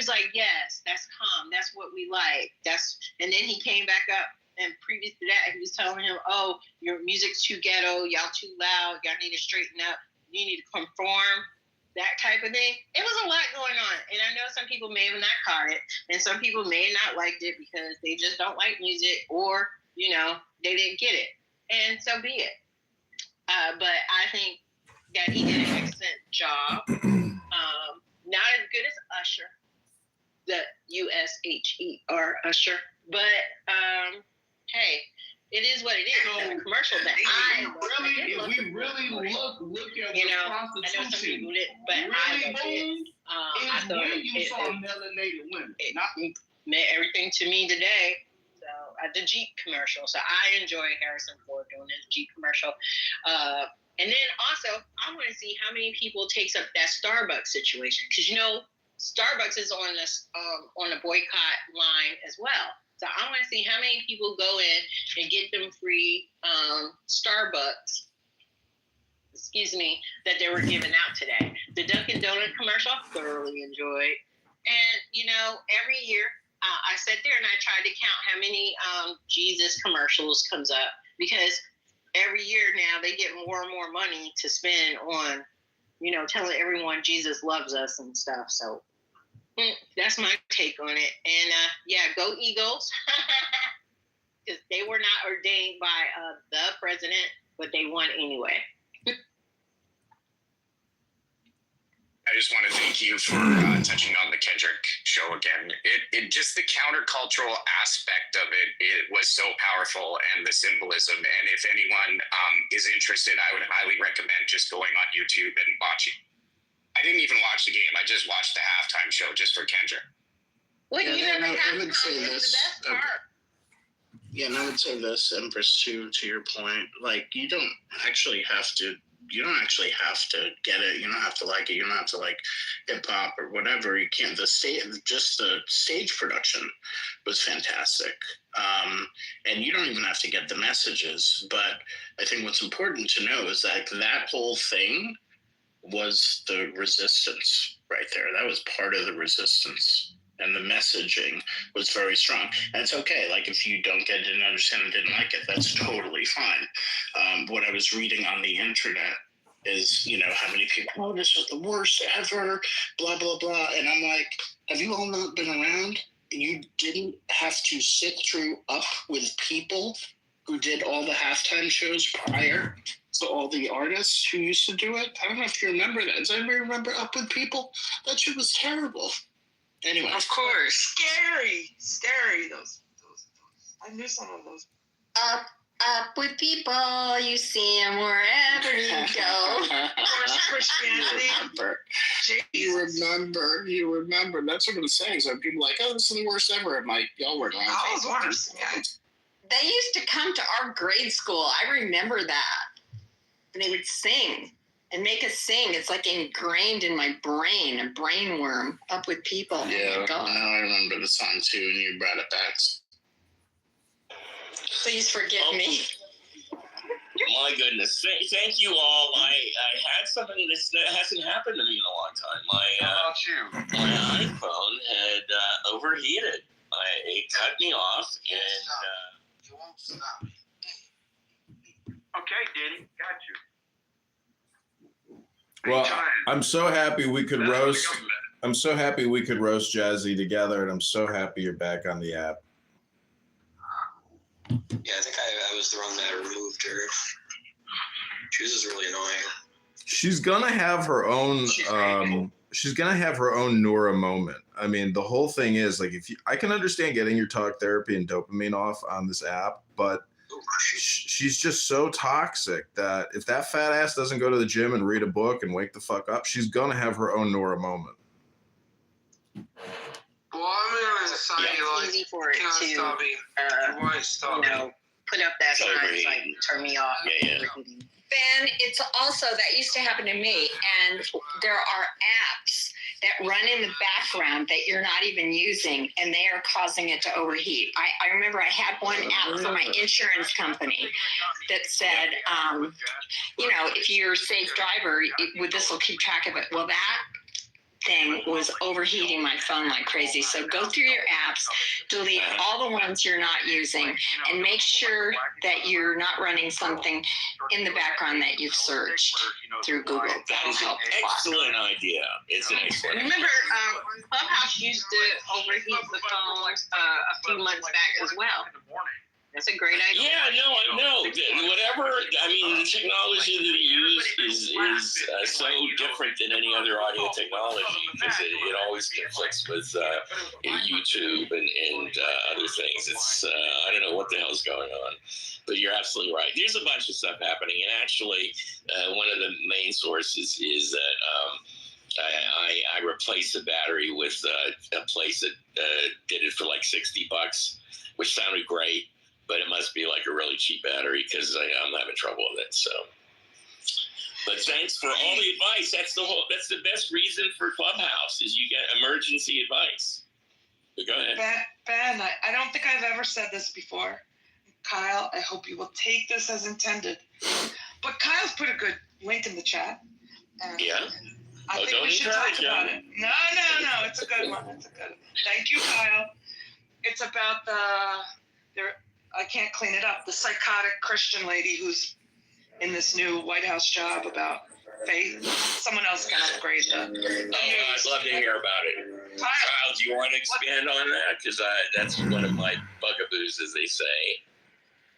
was like, yes, that's calm. That's what we like. And then he came back up, and previous to that, he was telling him, oh, your music's too ghetto. Y'all too loud. Y'all need to straighten up. You need to conform. That type of thing. It was a lot going on. And I know some people may have not caught it, and some people may have not liked it because they just don't like music, or, you know, they didn't get it. And so be it. But I think that he did an excellent job. Not as good as Usher, the USHER Usher, but hey, it is what it is. So, the commercial that we really look at, you know, I know some people did, but really I did. I thought you saw melanated women. It meant everything to me today. So the Jeep commercial. So I enjoy Harrison Ford doing his Jeep commercial. And then also, I want to see how many people takes up that Starbucks situation, because, you know, Starbucks is on this on the boycott line as well. So I want to see how many people go in and get them free Starbucks, that they were giving out today. The Dunkin' Donut commercial, I thoroughly enjoyed. And, you know, every year I sat there and I tried to count how many Jesus commercials comes up, because every year now they get more and more money to spend on, you know, telling everyone Jesus loves us and stuff. So that's my take on it. And yeah, go Eagles, because they were not ordained by the president, but they won anyway. I just want to thank you for touching on the Kendrick show again. It just the countercultural aspect of it was so powerful, and the symbolism. And if anyone is interested, I would highly recommend just going on YouTube and watching. I didn't even watch the game. I just watched the halftime show just for Kendrick. Well, I would say this. Yeah, and I would say this, Empress, to your point. Like, you don't actually have to get it. You don't have to like it. You don't have to like hip hop or whatever. You can't. The stage production was fantastic. And you don't even have to get the messages. But I think what's important to know is that whole thing was the resistance right there. That was part of the resistance. And the messaging was very strong. And it's okay. Like, if you don't get it, didn't understand it, didn't like it, that's totally fine. What I was reading on the internet is, you know, how many people, oh, this was the worst ever, blah, blah, blah. And I'm like, have you all not been around? You didn't have to sit through Up with people who did all the halftime shows prior to all the artists who used to do it? I don't know if you remember that. Does anybody remember Up with People? That shit was terrible. Anyway. Of course. Scary. Those. I knew some of those. Up with people, you see them wherever you go. Of course, Christianity. You remember. That's what I'm saying. So people are like, oh, this is the worst ever. I'm like, y'all were lying. I was worse. Yeah. They used to come to our grade school. I remember that. And they would sing. And make us sing. It's like ingrained in my brain, a brain worm. Up with people. Yeah, now I remember the song too, and you brought it back. Please forgive me. My goodness. Thank you all. I had something that hasn't happened to me in a long time. How about you? My iPhone had overheated. It cut me off, and you won't stop me. Okay, Diddy, got you. Well, I'm so happy we could roast. I'm so happy we could roast Jazzy together, and I'm so happy you're back on the app. Yeah, I think I was the one that removed her. She was just really annoying. She's gonna have her own. She's gonna have her own Nora moment. I mean, the whole thing is like, I can understand getting your talk therapy and dopamine off on this app, but she's just so toxic that if that fat ass doesn't go to the gym and read a book and wake the fuck up, she's gonna have her own Nora moment. Well, I'm in a society like, easy for it to, put up that sign, like, turn me off. Yeah. Ben, it's also, that used to happen to me, and there are apps that run in the background that you're not even using, and they are causing it to overheat. I remember I had one app for my insurance company that said, if you're a safe driver, this will keep track of it. Well, that thing was overheating my phone like crazy. So go through your apps, delete all the ones you're not using, and make sure that you're not running something in the background that you've searched through Google. That That'll is an help a lot. excellent idea. It's an excellent idea. Remember, Clubhouse used to overheat the phones a few months back as well. That's a great idea. Yeah, no, I know. Whatever, I mean, the technology that they use is so different than any other audio technology because it always conflicts with YouTube and other things. It's, I don't know what the hell's going on. But you're absolutely right. There's a bunch of stuff happening. And actually, one of the main sources is that I replaced the battery with a place that did it for like $60, which sounded great. But it must be like a really cheap battery because I'm having trouble with it. So, but thanks for all the advice. That's the best reason for Clubhouse is you get emergency advice. But go ahead. Ben, I don't think I've ever said this before. Kyle, I hope you will take this as intended. But Kyle's put a good link in the chat. And Yeah. I think we should talk about it. No. It's a good one. Thank you, Kyle. It's about I can't clean it up. The psychotic Christian lady who's in this new White House job about faith. Someone else can upgrade that. I'd love to hear about it. Kyle, do you want to expand on that? Because that's one of my bugaboos, as they say.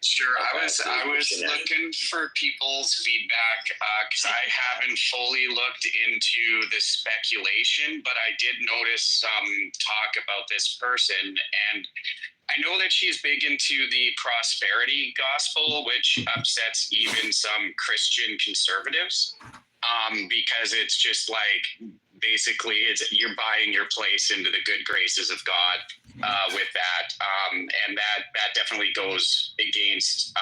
Sure. I was looking for people's feedback because I haven't fully looked into the speculation, but I did notice some talk about this person, and I know that she's big into the prosperity gospel, which upsets even some Christian conservatives because it's just like basically you're buying your place into the good graces of God with that. And that definitely goes against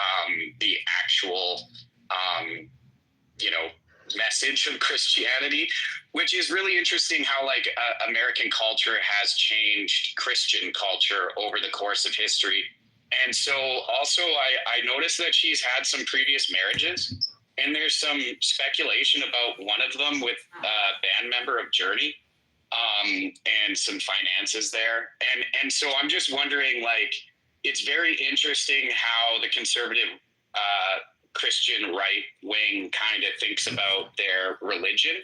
the actual, message of Christianity, which is really interesting how like American culture has changed Christian culture over the course of history. And so also I noticed that she's had some previous marriages, and there's some speculation about one of them with a band member of Journey and some finances there. And so I'm just wondering, like, it's very interesting how the conservative Christian right wing kind of thinks about their religion.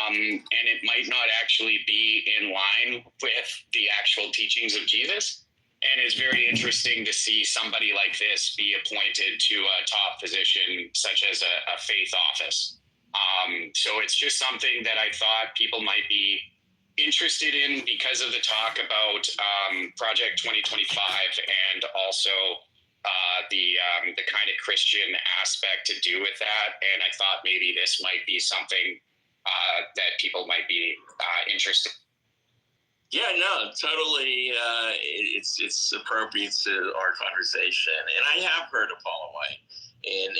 And it might not actually be in line with the actual teachings of Jesus. And it's very interesting to see somebody like this be appointed to a top position, such as a faith office. So it's just something that I thought people might be interested in because of the talk about Project 2025 and also the kind of Christian aspect to do with that. And I thought maybe this might be something that people might be interested in. Yeah, no, totally. It's appropriate to our conversation, and I have heard of Paula White, and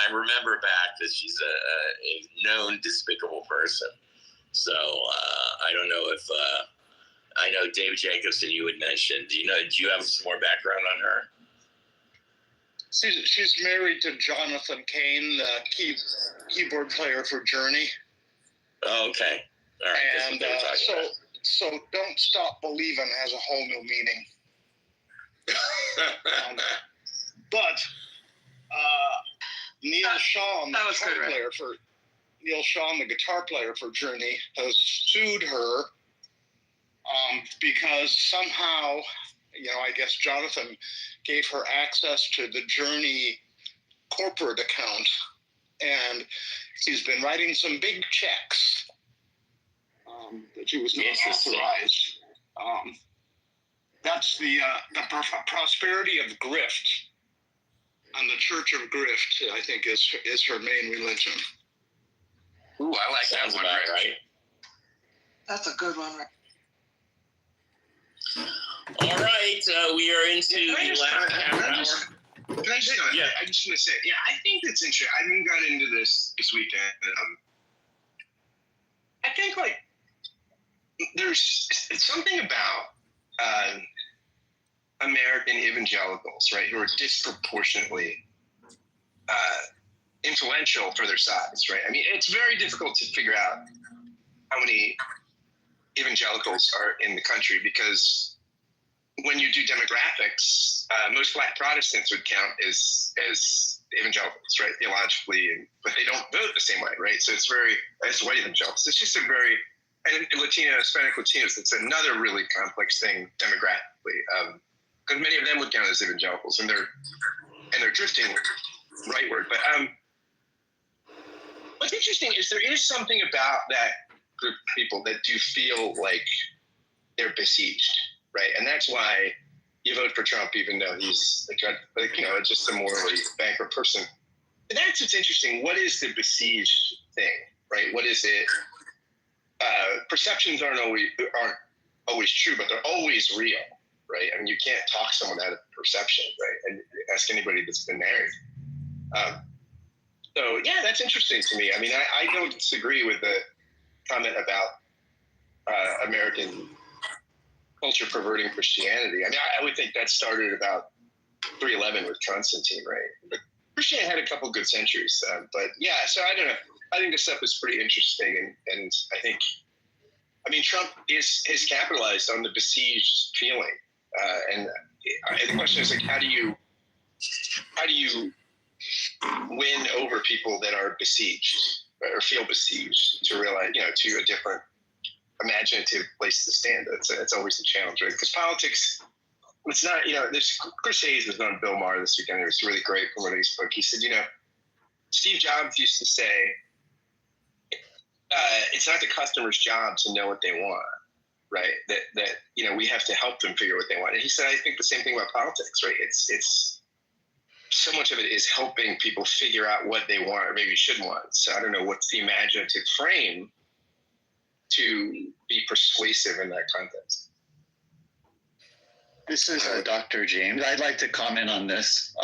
I remember back that she's a known despicable person. So I don't know if I know Dave Jacobson. You had mentioned. Do you have some more background on her? She's married to Jonathan Cain, the keyboard player for Journey. Oh, okay. All right. And so Don't Stop Believing has a whole new meaning. But Neil Sean, Neil Sean, the guitar player for Journey, has sued her because somehow, I guess Jonathan gave her access to the Journey corporate account, and he's been writing some big checks that he was not authorized. That's the prosperity of grift, and the Church of Grift, I think, is her main religion. Ooh, I like that one, right? That's a good one, right? All right, we are into the last half hour. Can I just I just want to say, I think that's interesting. I even got into this weekend. I think there's something about American evangelicals, right, who are disproportionately influential for their size, right? I mean, it's very difficult to figure out how many evangelicals are in the country, because when you do demographics, most Black Protestants would count as evangelicals, right, theologically, but they don't vote the same way, right? So it's white evangelicals. It's just a very, and Latino, Hispanic Latinos, it's another really complex thing demographically, because many of them would count as evangelicals, and they're drifting rightward. But what's interesting is there is something about that group of people that do feel like they're besieged, right? And that's why you vote for Trump, even though he's just a morally bankrupt person. And that's what's interesting. What is the besieged thing, right? What is it? Perceptions aren't always true, but they're always real, right? I mean, you can't talk someone out of perception, right? And ask anybody that's been married. So yeah, that's interesting to me. I mean, I don't disagree with the comment about American culture perverting Christianity. I mean, I would think that started about 311 with Constantine, right? But Christianity had a couple good centuries. But yeah, so I don't know. I think this stuff is pretty interesting, and I think, Trump has capitalized on the besieged feeling, and the question is, like, how do you win over people that are besieged, right, or feel besieged, to realize, to a different imaginative place to stand? It's always a challenge, right? Because politics, it's not, this Chris Hayes was on Bill Maher this weekend. It was really great from his book. He said, Steve Jobs used to say, it's not the customer's job to know what they want, right? That we have to help them figure what they want. And he said, I think the same thing about politics, right? It's so much of it is helping people figure out what they want or maybe should want. So I don't know what's the imaginative frame to be persuasive in that context. This is Dr. James. I'd like to comment on this.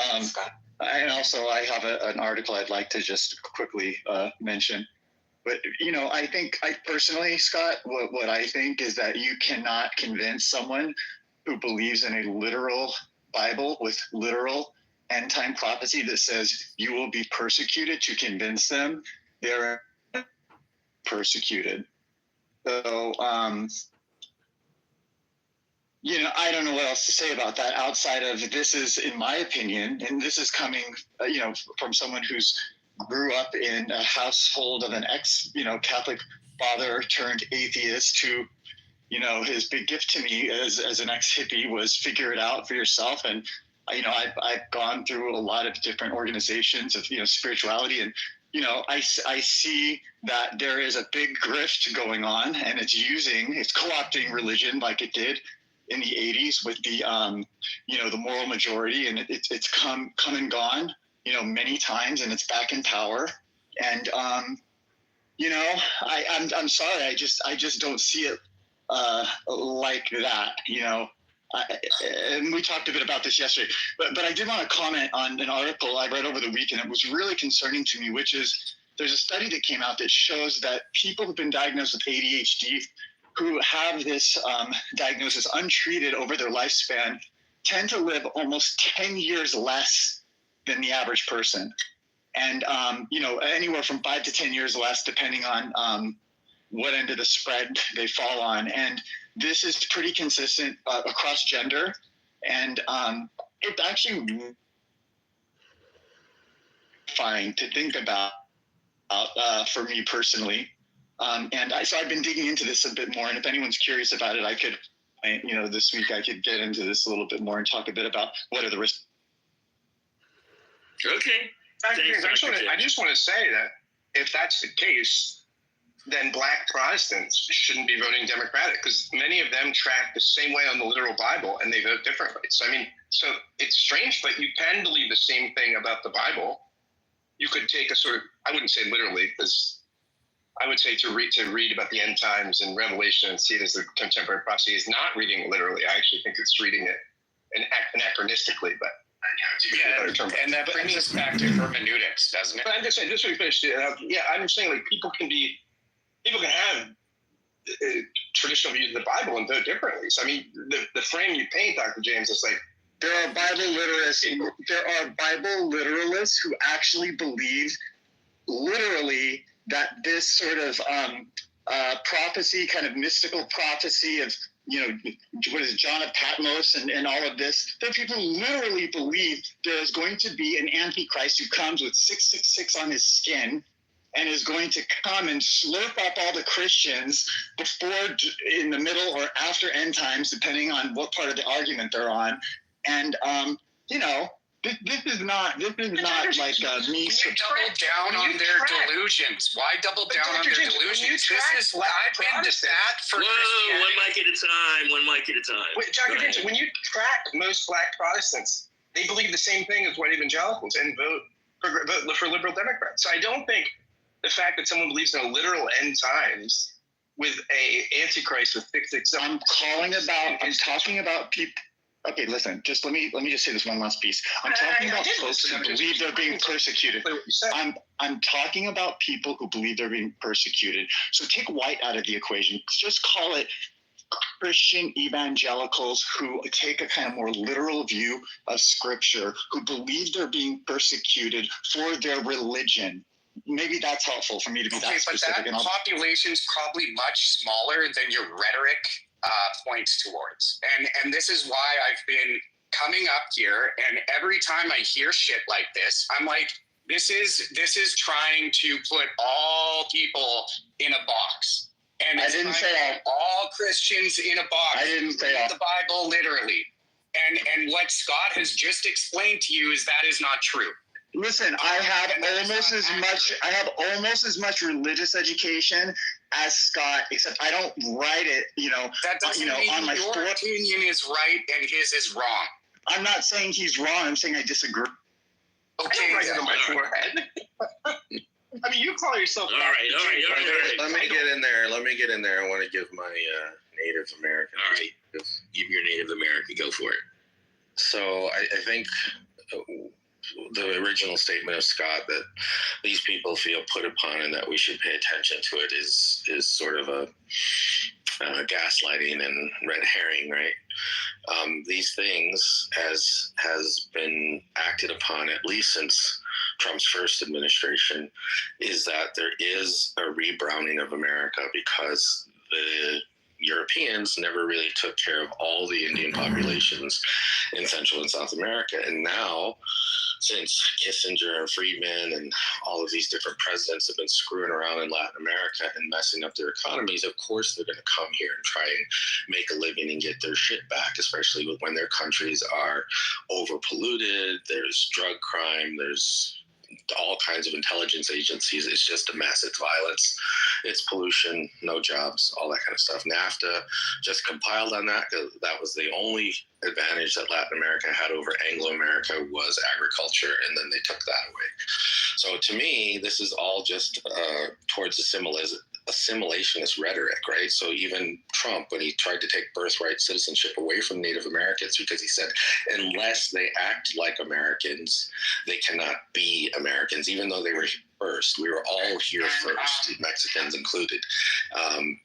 And also I have an article I'd like to just quickly mention. But, I think personally, Scott, what I think is that you cannot convince someone who believes in a literal Bible with literal end time prophecy that says you will be persecuted, to convince them they're persecuted. So, I don't know what else to say about that outside of, this is, in my opinion, and this is coming, from someone who's grew up in a household of an Catholic father turned atheist, who, his big gift to me as an ex-hippie was figure it out for yourself. And, I've gone through a lot of different organizations of, spirituality, and, I see that there is a big grift going on, and it's co-opting religion like it did in the 80s with the, the moral majority, and it's come and gone, many times, and it's back in power. And, I'm sorry, I just don't see it like that, and we talked a bit about this yesterday, but I did want to comment on an article I read over the weekend. It was really concerning to me, which is, there's a study that came out that shows that people who've been diagnosed with ADHD, who have this diagnosis untreated over their lifespan, tend to live almost 10 years less than the average person. And, anywhere from 5 to 10 years less, depending on what end of the spread they fall on. And this is pretty consistent across gender. And it's actually fine to think about for me personally. So I've been digging into this a bit more. And if anyone's curious about it, I could, this week I could get into this a little bit more and talk a bit about what are the risks. Okay. I just want to say that if that's the case, then Black Protestants shouldn't be voting Democratic, because many of them track the same way on the literal Bible and they vote differently. So it's strange, but you can believe the same thing about the Bible. You could take a sort of, I wouldn't say literally, because I would say to read about the end times and Revelation and see it as a contemporary prophecy is not reading it literally. I actually think it's reading it anachronistically, but and that brings us back to hermeneutics, doesn't it? But I'm just saying, just so we finish it, I'm saying, like, people can have traditional views of the Bible and vote differently. So the frame you paint, Dr. James, is like, there are Bible literalists who actually believe literally that this sort of prophecy, kind of mystical prophecy of, what is it, John of Patmos and all of this. There are people who literally believe there is going to be an antichrist who comes with 666 on his skin and is going to come and slurp up all the Christians before, in the middle, or after end times, depending on what part of the argument they're on. And, this is not like me. You double down on their delusions. Why double down on their delusions? This is what I've been to that for Christianity. One mic at a time. Wait, Dr. Vincent, when you track most Black Protestants, they believe the same thing as white evangelicals and vote for liberal Democrats. So I don't think the fact that someone believes in a literal end times with a antichrist with 666. I'm talking about people. Okay, listen. Just let me just say this one last piece. I'm talking about folks who believe they're being persecuted. I'm talking about people who believe they're being persecuted. So take white out of the equation. Just call it Christian evangelicals who take a kind of more literal view of Scripture, who believe they're being persecuted for their religion. Maybe that's helpful for me to be that specific. But that population's probably much smaller than your rhetoric points towards. And this is why I've been coming up here, and every time I hear shit like this, I'm like, this is trying to put all people in a box. And I didn't say all Christians in a box. I didn't say all. The Bible literally. And what Scott has just explained to you is that is not true. Listen, I have almost as much religious education as Scott, except I don't write it, That doesn't mean on my your opinion is right and his is wrong. I'm not saying he's wrong. I'm saying I disagree. Okay. I don't write it on my forehead. I mean, you call yourself. All right. Let me get in there. I want to give my Native American. All right. Give your Native American. Go for it. So I think the original statement of Scott that these people feel put upon and that we should pay attention to it is sort of a gaslighting and red herring, right? These things, as has been acted upon at least since Trump's first administration, is that there is a rebrowning of America because the Europeans never really took care of all the Indian populations in Central and South America. And now, since Kissinger and Friedman and all of these different presidents have been screwing around in Latin America and messing up their economies, of course they're going to come here and try and make a living and get their shit back, especially when their countries are overpolluted, there's drug crime, there's all kinds of intelligence agencies. It's just a mess. It's violence, it's pollution, no jobs, all that kind of stuff. NAFTA just compiled on that because that was the only advantage that Latin America had over Anglo-America was agriculture, and then they took that away. So to me, this is all just towards assimilationist rhetoric, right? So even Trump, when he tried to take birthright citizenship away from Native Americans, because he said, unless they act like Americans, they cannot be Americans, even though they were first. We were all here first, Mexicans included,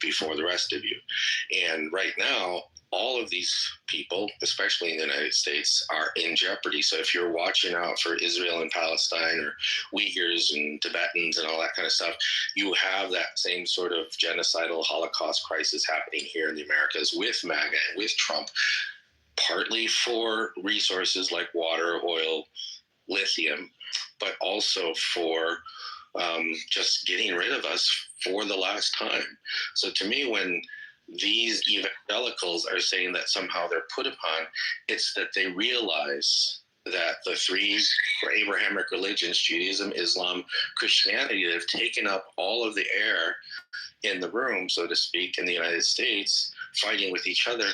before the rest of you. And right now, all of these people, especially in the United States, are in jeopardy. So if you're watching out for Israel and Palestine or Uyghurs and Tibetans and all that kind of stuff, you have that same sort of genocidal Holocaust crisis happening here in the Americas with MAGA and with Trump, partly for resources like water, oil, lithium, but also for just getting rid of us for the last time. So to me, when these evangelicals are saying that somehow they're put upon, it's that they realize that the three Abrahamic religions, Judaism, Islam, Christianity, that have taken up all of the air in the room, so to speak, in the United States, fighting with each other,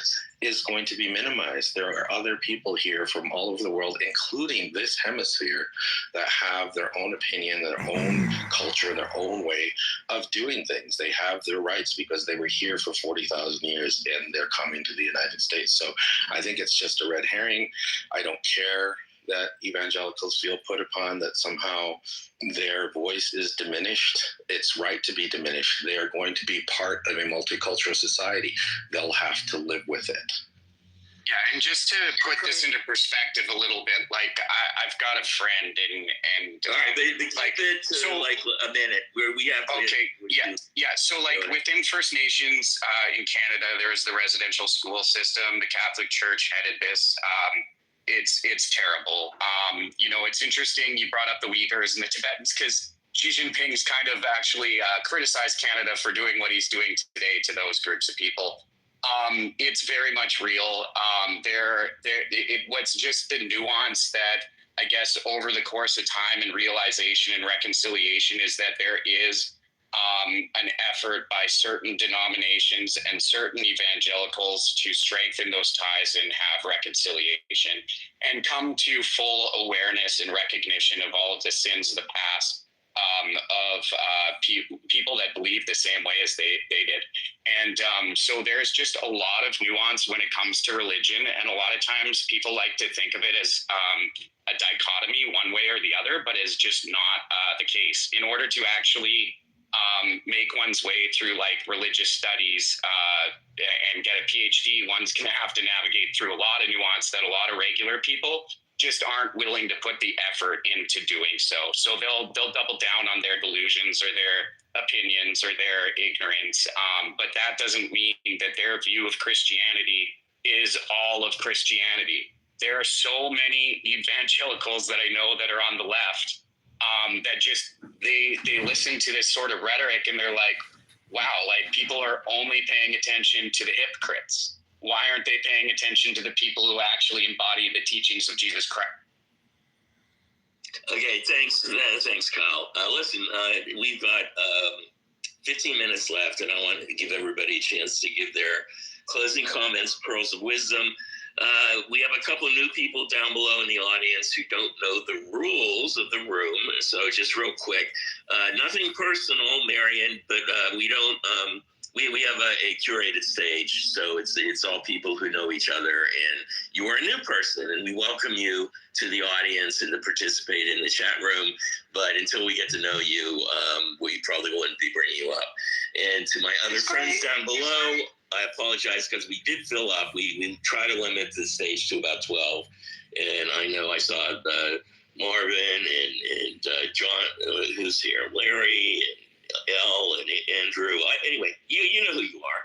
is going to be minimized. There are other people here from all over the world, including this hemisphere, that have their own opinion, their own culture, their own way of doing things. They have their rights because they were here for 40,000 years and they're coming to the United States. So I think it's just a red herring. I don't care that evangelicals feel put upon, that somehow their voice is diminished. It's right to be diminished. They are going to be part of a multicultural society. They'll have to live with it. Yeah, and just to put this into perspective a little bit, like I've got a friend and All right, but like keep it to so- like a minute where we have to. Okay, yeah. So like Go ahead. within First Nations in Canada, there is the residential school system. The Catholic Church headed this. It's terrible. It's interesting you brought up the Uyghurs and the Tibetans because Xi Jinping's kind of actually criticized Canada for doing what he's doing today to those groups of people. It's very much real. What's just the nuance that I guess over the course of time and realization and reconciliation is that there is an effort by certain denominations and certain evangelicals to strengthen those ties and have reconciliation and come to full awareness and recognition of all of the sins of the past. Of people that believe the same way as they did. And so there's just a lot of nuance when it comes to religion. And a lot of times people like to think of it as a dichotomy one way or the other, but it's just not the case. In order to actually make one's way through like religious studies and get a PhD, one's going to have to navigate through a lot of nuance that a lot of regular people just aren't willing to put the effort into doing so. So they'll double down on their delusions or their opinions or their ignorance. But that doesn't mean that their view of Christianity is all of Christianity. There are so many evangelicals that I know that are on the left that just, they listen to this sort of rhetoric and they're like, wow, like people are only paying attention to the hypocrites. Why aren't they paying attention to the people who actually embody the teachings of Jesus Christ? Okay, thanks, Kyle. Listen, we've got 15 minutes left, and I want to give everybody a chance to give their closing comments, pearls of wisdom. We have a couple of new people down below in the audience who don't know the rules of the room. So just real quick, nothing personal, Marion, but we don't. We have a curated stage, so it's all people who know each other, and you are a new person, and we welcome you to the audience and to participate in the chat room. But until we get to know you, we probably wouldn't be bringing you up. And to my other friends down below, I apologize because we did fill up. We try to limit the stage to about 12, and I know I saw Marvin and John, who's here, Larry. Elle and Andrew. Anyway, you know who you are.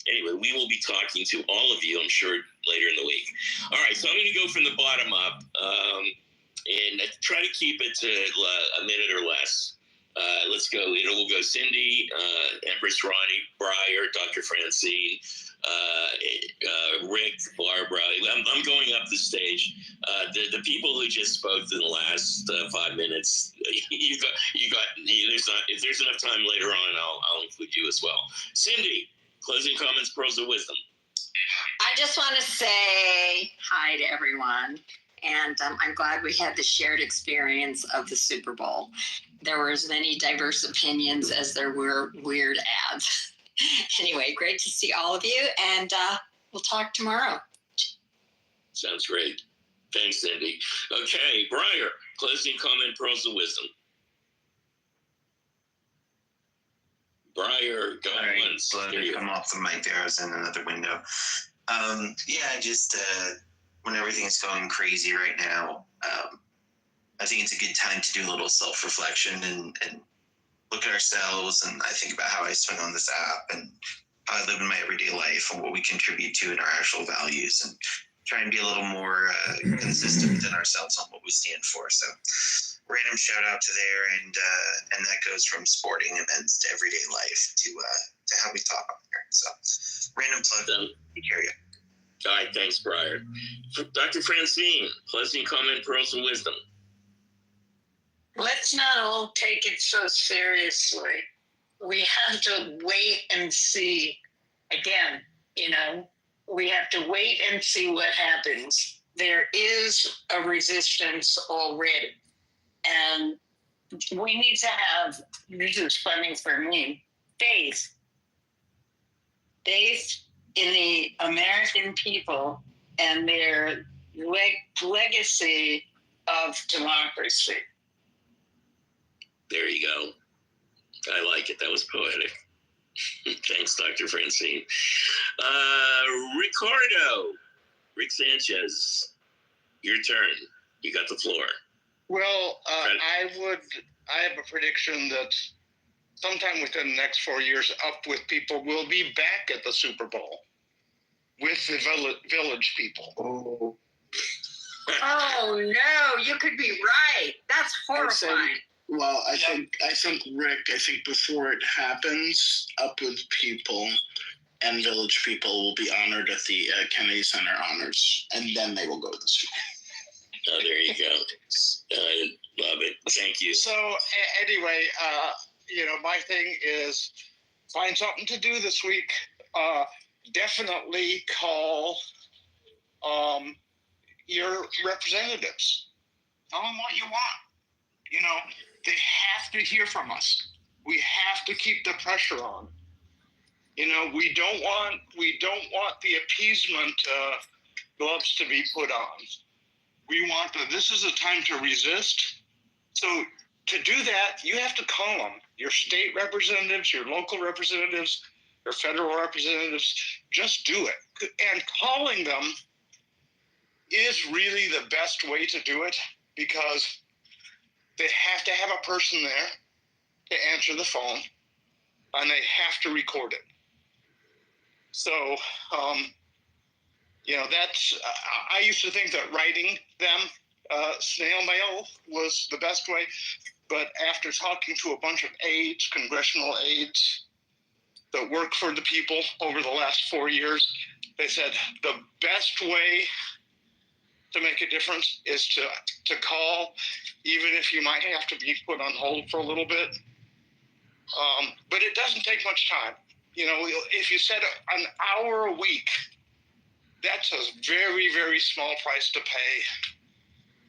Anyway, we will be talking to all of you, I'm sure, later in the week. All right, so I'm going to go from the bottom up and try to keep it to a minute or less. Let's go. We'll go Cindy, Empress Ronnie, Breyer, Dr. Francine, Rick, Barbara. I'm going up the stage. The people who just spoke in the last 5 minutes, you got. If there's enough time later on, I'll include you as well. Cindy, closing comments, pearls of wisdom. I just want to say hi to everyone. And I'm glad we had the shared experience of the Super Bowl. There were as many diverse opinions as there were weird ads. Anyway, great to see all of you, and we'll talk tomorrow. Sounds great. Thanks, Cindy. Okay, Breyer, closing comment, pearls of wisdom. Breyer, go once. Slow to come off the mic there. I was in another window. When everything's going crazy right now, I think it's a good time to do a little self-reflection and look at ourselves. And I think about how I swing on this app and how I live in my everyday life and what we contribute to in our actual values, and try and be a little more consistent within ourselves on what we stand for. So random shout out to there, and that goes from sporting events to everyday life to how we talk on here. So random plug. Carry it. All right, thanks, Breyer. Dr. Francine, closing comment, pearls of wisdom. Let's not all take it so seriously. We have to wait and see. Again, we have to wait and see what happens. There is a resistance already. And we need to have, this is funny for me, faith. Faith in the American people and their legacy of democracy. There you go. I like it. That was poetic. Thanks, Dr. Francine. Rick Ricardo, Rick Sanchez, your turn. You got the floor. Well, I have a prediction that sometime within the next 4 years, Up With People will be back at the Super Bowl with the Village People. Oh, Oh no, you could be right. That's horrifying. well, I think Rick. I think before it happens, Up With People and Village People will be honored at the Kennedy Center Honors, and then they will go to the Super Bowl. Oh, there you go. I love it. Thank you. So anyway, my thing is find something to do this week. Definitely call your representatives. Tell them what you want. They have to hear from us. We have to keep the pressure on. We don't want the appeasement gloves to be put on. We want this is a time to resist. So to do that, you have to call them. Your state representatives, your local representatives, your federal representatives, just do it. And calling them is really the best way to do it because they have to have a person there to answer the phone and they have to record it. So, that's, I used to think that writing them, snail mail was the best way. But after talking to a bunch of aides, congressional aides that work for the people over the last 4 years, they said the best way to make a difference is to call, even if you might have to be put on hold for a little bit. But it doesn't take much time. If you set an hour a week, that's a very, very small price to pay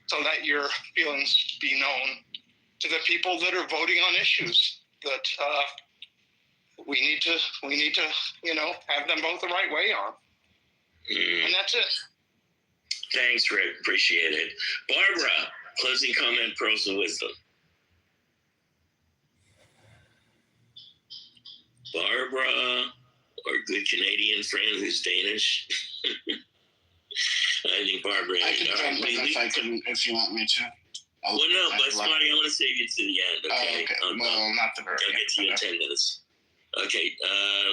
so that your feelings be known to the people that are voting on issues that we need to have them vote the right way on. And that's it. Thanks, Rick. Appreciate it. Barbara, closing comment, pearls of wisdom. Barbara, our good Canadian friend who's Danish. I think Barbara. I can jump in if you want me to. No, but Smarty, I want to save you to the end. Okay. Well, not the very end. I'll get to you in 10 minutes. Okay.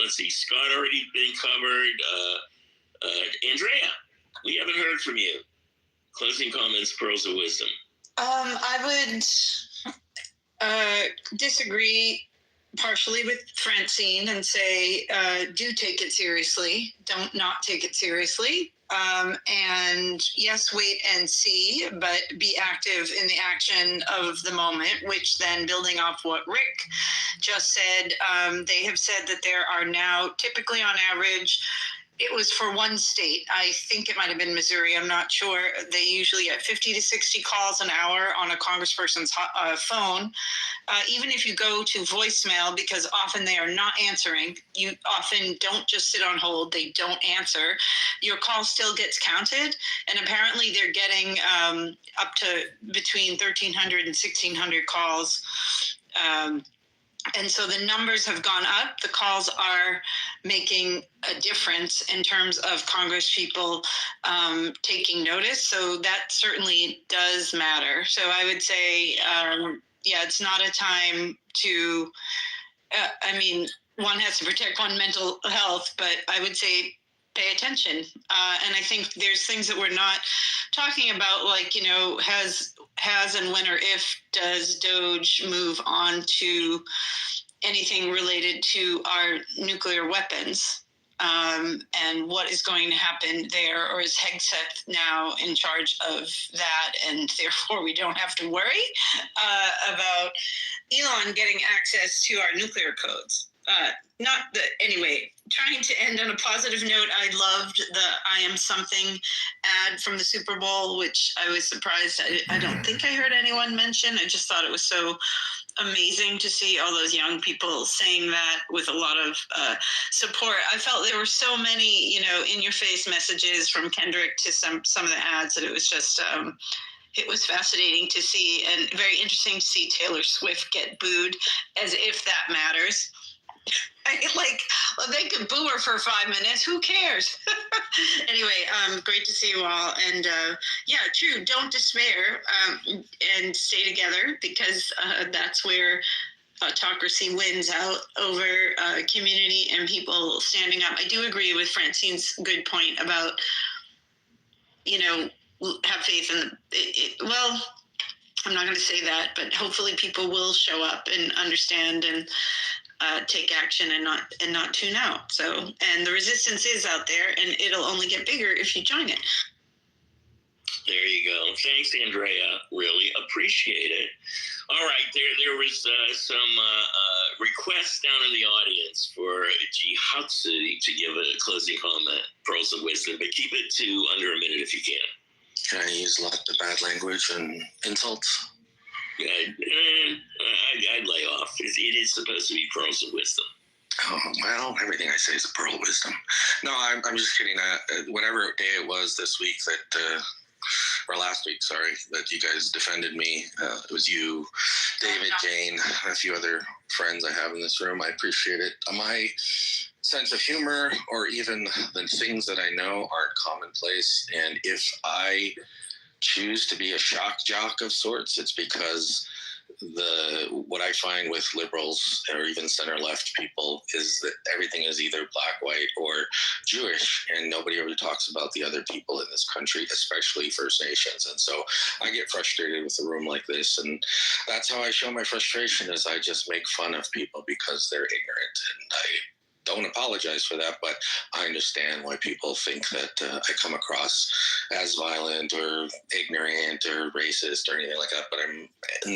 Let's see. Scott already been covered. Andrea, we haven't heard from you. Closing comments, pearls of wisdom. I would disagree partially with Francine and say, do take it seriously. Don't not take it seriously. And yes, wait and see, but be active in the action of the moment, which then building off what Rick just said, they have said that there are now typically on average, it was for one state. I think it might have been Missouri. I'm not sure. They usually get 50 to 60 calls an hour on a congressperson's phone. Even if you go to voicemail, because often they are not answering, you often don't just sit on hold. They don't answer. Your call still gets counted. And apparently they're getting up to between 1,300 and 1,600 calls. And so the numbers have gone up. The calls are making a difference in terms of Congress people taking notice. So that certainly does matter. So I would say, it's not a time to, one has to protect one's mental health, but I would say pay attention. And I think there's things that we're not talking about, like, has and when or if does DOGE move on to anything related to our nuclear weapons, and what is going to happen there, or is Hegseth now in charge of that, and therefore we don't have to worry about Elon getting access to our nuclear codes. Anyway, trying to end on a positive note, I loved the I Am Something ad from the Super Bowl, which I was surprised. I don't think I heard anyone mention. I just thought it was so amazing to see all those young people saying that with a lot of support. I felt there were so many, in-your-face messages from Kendrick to some of the ads that it was just... it was fascinating to see, and very interesting to see Taylor Swift get booed, as if that matters. Like, well, they could boo her for 5 minutes. Who cares? Anyway, great to see you all. And yeah, true. Don't despair and stay together, because that's where autocracy wins out over community and people standing up. I do agree with Francine's good point about, have faith in well, I'm not going to say that, but hopefully people will show up and understand and take action and not tune out. So, and the resistance is out there, and it'll only get bigger if you join it. There you go. Thanks, Andrea. Really appreciate it. All right, there was some requests down in the audience for Jihatsu to give a closing comment, pearls of wisdom, but keep it to under a minute if you can. Can I use lots of bad language and insults? I'd lay off. It is supposed to be pearls of wisdom. Oh, well, everything I say is a pearl of wisdom. No, I'm just kidding. Whatever day it was this week that, or last week, sorry, that you guys defended me. It was you, David, Jane, and a few other friends I have in this room. I appreciate it. My sense of humor, or even the things that I know, aren't commonplace. And if I choose to be a shock jock of sorts, it's because what I find with liberals or even center left people is that everything is either black, white, or Jewish, and nobody ever talks about the other people in this country, especially First Nations. And so I get frustrated with a room like this, and that's how I show my frustration, is I just make fun of people because they're ignorant, and I don't apologize for that, but I understand why people think that I come across as violent or ignorant or racist or anything like that, but I'm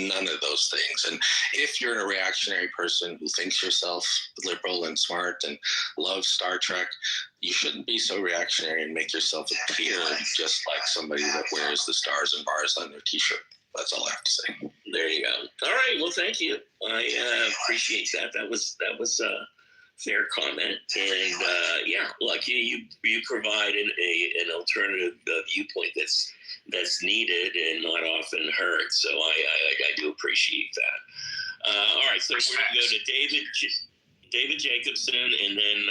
none of those things. And if you're a reactionary person who thinks yourself liberal and smart and loves Star Trek, you shouldn't be so reactionary and make yourself appear just like somebody that wears the stars and bars on their t-shirt. That's all I have to say. There you go. All right. Well, thank you. I appreciate that. That was fair comment, and yeah, like you provide an alternative viewpoint that's needed and not often heard. So I do appreciate that. All right, so we're gonna go to David Jacobson, and then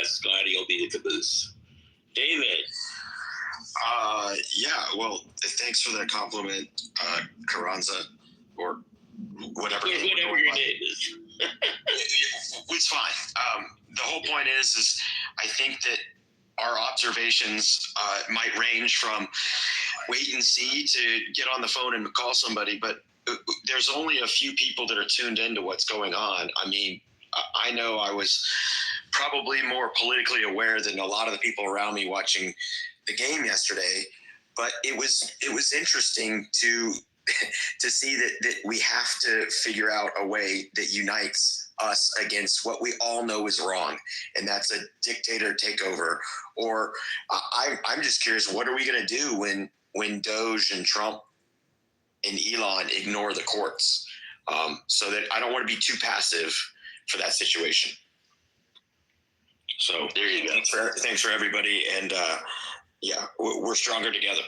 Scotty will be the caboose. David. Yeah. Well, thanks for that compliment, Carranza, or whatever. Whatever your name is. It's fine. The whole point is I think that our observations might range from wait and see to get on the phone and call somebody, but there's only a few people that are tuned into what's going on. I mean, I know I was probably more politically aware than a lot of the people around me watching the game yesterday, but it was interesting to see that we have to figure out a way that unites us against what we all know is wrong, and that's a dictator takeover. Or I'm just curious, what are we going to do when Doge and Trump and Elon ignore the courts? So that I don't want to be too passive for that situation. So there you go. Thanks for everybody, and yeah, we're stronger together.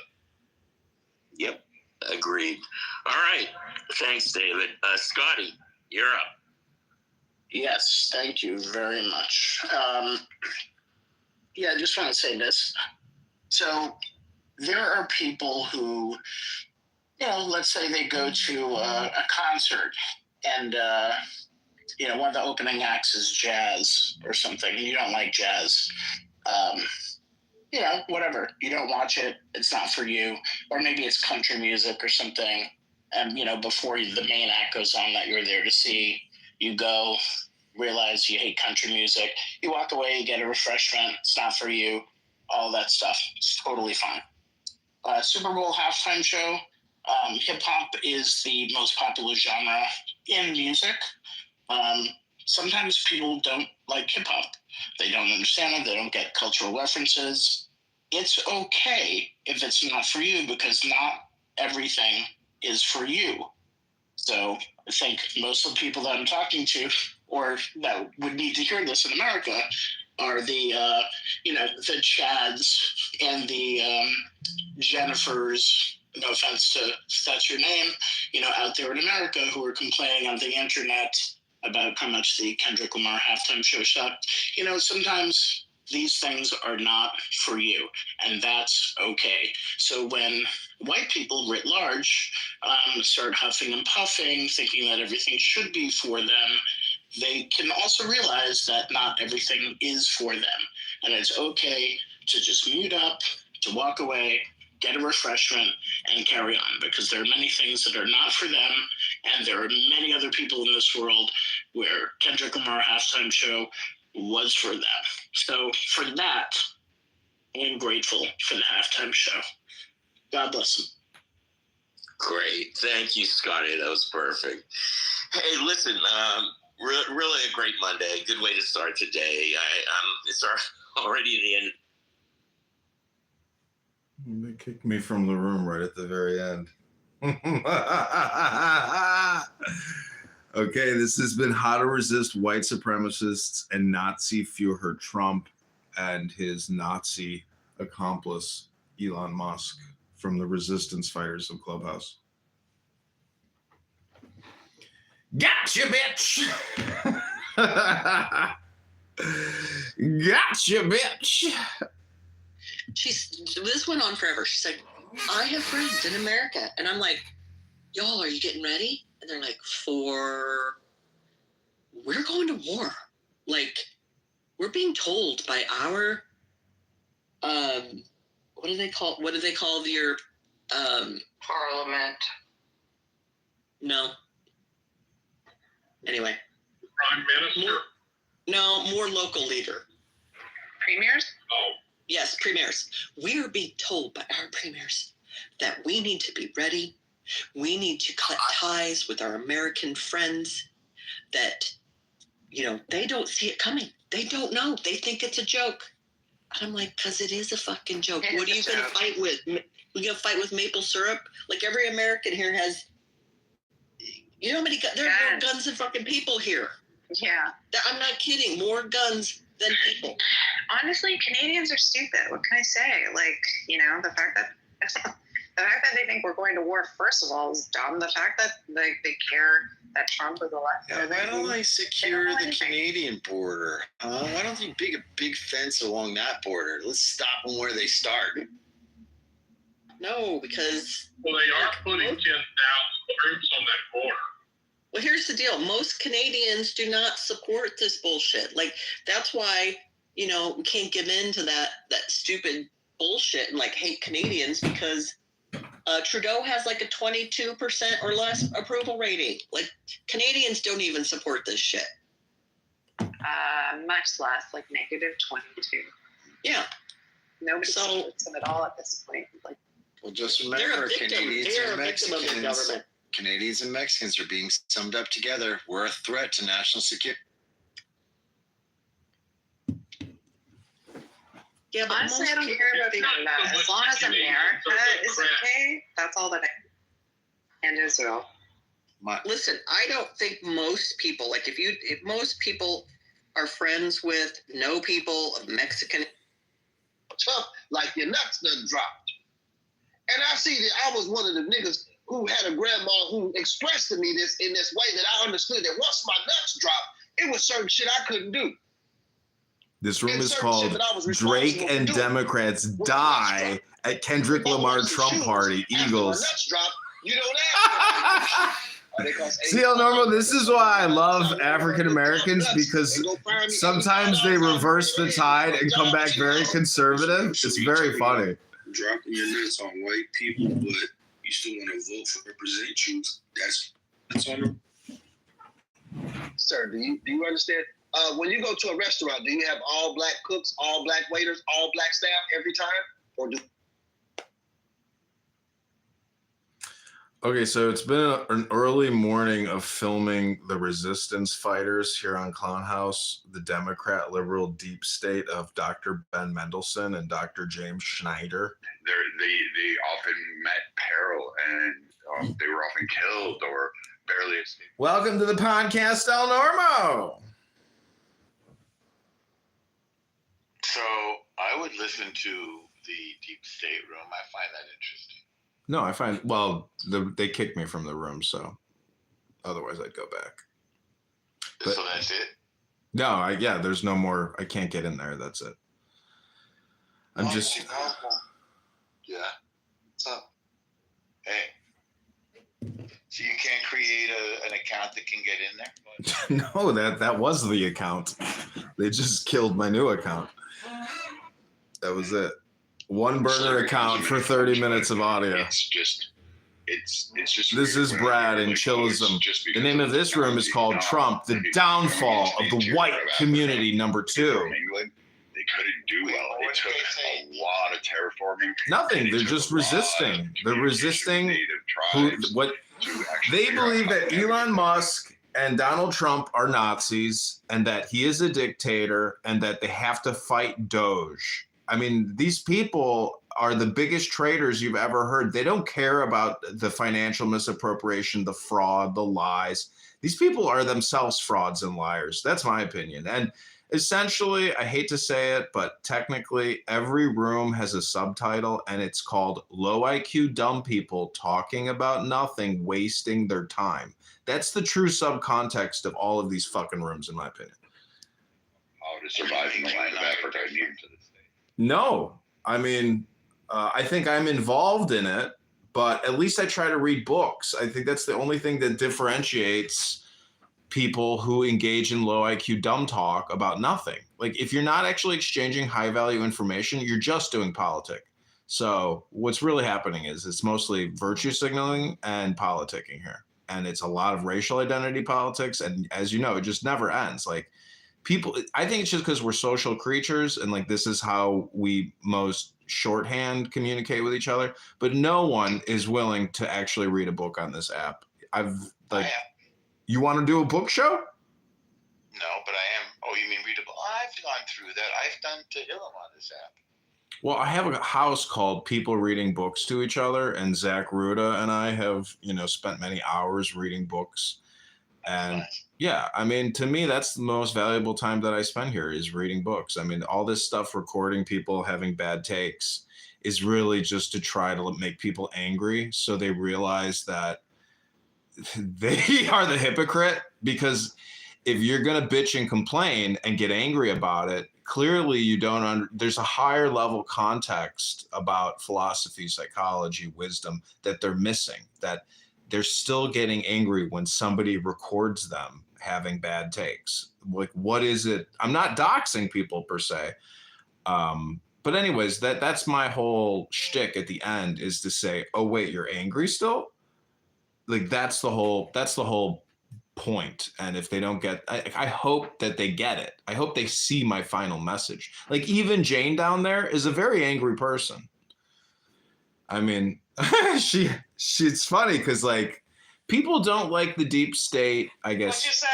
Yep. Agreed. All right. Thanks, David. Scotty, you're up. Yes, thank you very much. Yeah, I just want to say this. So there are people who, let's say they go to a concert, and, one of the opening acts is jazz or something, and you don't like jazz. Whatever. You don't watch it. It's not for you. Or maybe it's country music or something. And, before the main act goes on that you're there to see, you go, realize you hate country music. You walk away, you get a refreshment. It's not for you. All that stuff. It's totally fine. Super Bowl halftime show. Hip hop is the most popular genre in music. Sometimes people don't like hip hop. They don't understand it. They don't get cultural references. It's okay if it's not for you, because not everything is for you. So I think most of the people that I'm talking to, or that would need to hear this in America, are the Chads and the Jennifers, no offense to if that's your name, out there in America, who are complaining on the internet about how much the Kendrick Lamar halftime show sucked. You know, sometimes these things are not for you, and that's okay. So when white people writ large start huffing and puffing, thinking that everything should be for them, they can also realize that not everything is for them. And it's okay to just mute up, to walk away, get a refreshment, and carry on, because there are many things that are not for them, and there are many other people in this world where Kendrick Lamar halftime show was for them. So for that, I'm grateful for the halftime show. God bless them. Great. Thank you, Scotty. That was perfect. Hey, listen, really a great Monday. Good way to start today. It's already the end. They kicked me from the room right at the very end. Okay, this has been How to Resist White Supremacists and Nazi Führer Trump and his Nazi accomplice, Elon Musk, from the Resistance Fighters of Clubhouse. Gotcha, bitch! Gotcha, bitch! This went on forever. She's like, I have friends in America. And I'm like, y'all, are you getting ready? And they're like, we're going to war. Like, we're being told by our, what do they call your, Parliament. no. Anyway. Prime Minister? More local leader. Premiers? Oh. Yes, premiers. We are being told by our premiers that we need to be ready. We need to cut ties with our American friends that, they don't see it coming. They don't know. They think it's a joke. And I'm like, because it is a fucking joke. What are you going to fight with? We're going to fight with maple syrup? Like every American here has, how many guns? There are more guns than fucking people here. Yeah. I'm not kidding. More guns than people. Honestly, Canadians are stupid. What can I say? Like, the fact that they think we're going to war, first of all, is dumb. The fact that they care that Trump is elected. Yeah, why don't they secure the Canadian border? Why don't they dig a big fence along that border? Let's stop them where they start. No, because... Well, they are putting 10,000 troops on that border. Well, here's the deal. Most Canadians do not support this bullshit. Like, that's why, we can't give in to that stupid bullshit and, hate Canadians, because Trudeau has, a 22% or less approval rating. Like, Canadians don't even support this shit. Much less, negative 22. Yeah. Nobody supports them at all at this point. Well, just remember, Canadians and Mexicans. Canadians and Mexicans are being summed up together. We're a threat to national security. Yeah, but honestly, I don't care about even that. As long as America is okay, that's all that and Israel. Listen, I don't think most people, if most people are friends with, know people of Mexican. Tough, like your nuts done dropped. And I see that I was one of the niggas who had a grandma who expressed to me this in this way that I understood that once my nuts dropped, it was certain shit I couldn't do. This room is called Drake and Democrats Die at Kendrick Lamar Trump Party, Eagles. Nuts dropped, you don't See, El Normo, this is why I love African Americans, because sometimes they reverse the tide and come back very conservative. It's very funny. Dropping your nuts on white people, but you still want to vote for represent you. That's on them. Sir, do you understand? When you go to a restaurant, do you have all black cooks, all black waiters, all black staff every time, or do? Okay, so it's been an early morning of filming the resistance fighters here on Clown House, the Democrat liberal deep state of Dr. Ben Mendelsohn and Dr. James Schneider. They often met peril, and they were often killed or barely escaped. Welcome to the podcast, El Normo. So I would listen to the deep state room. I find that interesting. No, I find, they kicked me from the room, so otherwise I'd go back. But- So that's it. No, yeah, there's no more. I can't get in there. That's it. I'm just. Yeah. What's up? Hey. So you can't create an account that can get in there? No, that was the account. They just killed my new account. That was it. One burner account for 30 minutes of audio. It's just This is Brad in Chillism. The name of this room is called Trump, the downfall of the white community #2. England, they couldn't do well. It took a lot of terraforming. Nothing. They're just resisting. They're resisting what they believe that Elon Musk and Donald Trump are Nazis and that he is a dictator and that they have to fight Doge. I mean, these people are the biggest traitors you've ever heard. They don't care about the financial misappropriation, the fraud, the lies. These people are themselves frauds and liars. That's my opinion. And essentially, I hate to say it, but technically every room has a subtitle and it's called Low IQ Dumb People Talking About Nothing, Wasting Their Time. That's the true subcontext of all of these fucking rooms, in my opinion. How to survive in the land of Africa. No, I mean, I think I'm involved in it, but at least I try to read books. I think that's the only thing that differentiates people who engage in low IQ dumb talk about nothing. Like, if you're not actually exchanging high value information, you're just doing politic. So what's really happening is it's mostly virtue signaling and politicking here. And it's a lot of racial identity politics. And as you know, it just never ends. Like, people, I think it's just because we're social creatures and like this is how we most shorthand communicate with each other. But no one is willing to actually read a book on this app. You want to do a book show? No, but I am. Oh, you mean readable? I've gone through that. I've done Tehillim on this app. Well, I have a house called People Reading Books to Each Other, and Zach Ruda and I have, spent many hours reading books. And yeah, I mean, to me, that's the most valuable time that I spend here is reading books. I mean, all this stuff, recording people having bad takes is really just to try to make people angry so they realize that they are the hypocrite. Because if you're going to bitch and complain and get angry about it, clearly you don't there's a higher level context about philosophy, psychology, wisdom that they're missing, that they're still getting angry when somebody records them having bad takes. Like, what is it? I'm not doxing people per se. But anyways, that's my whole shtick at the end is to say, oh wait, you're angry still? Like, that's the whole point. And if they don't get, I hope that they get it. I hope they see my final message. Like, even Jane down there is a very angry person. I mean, she's funny because like people don't like the deep state, I guess. What'd you say?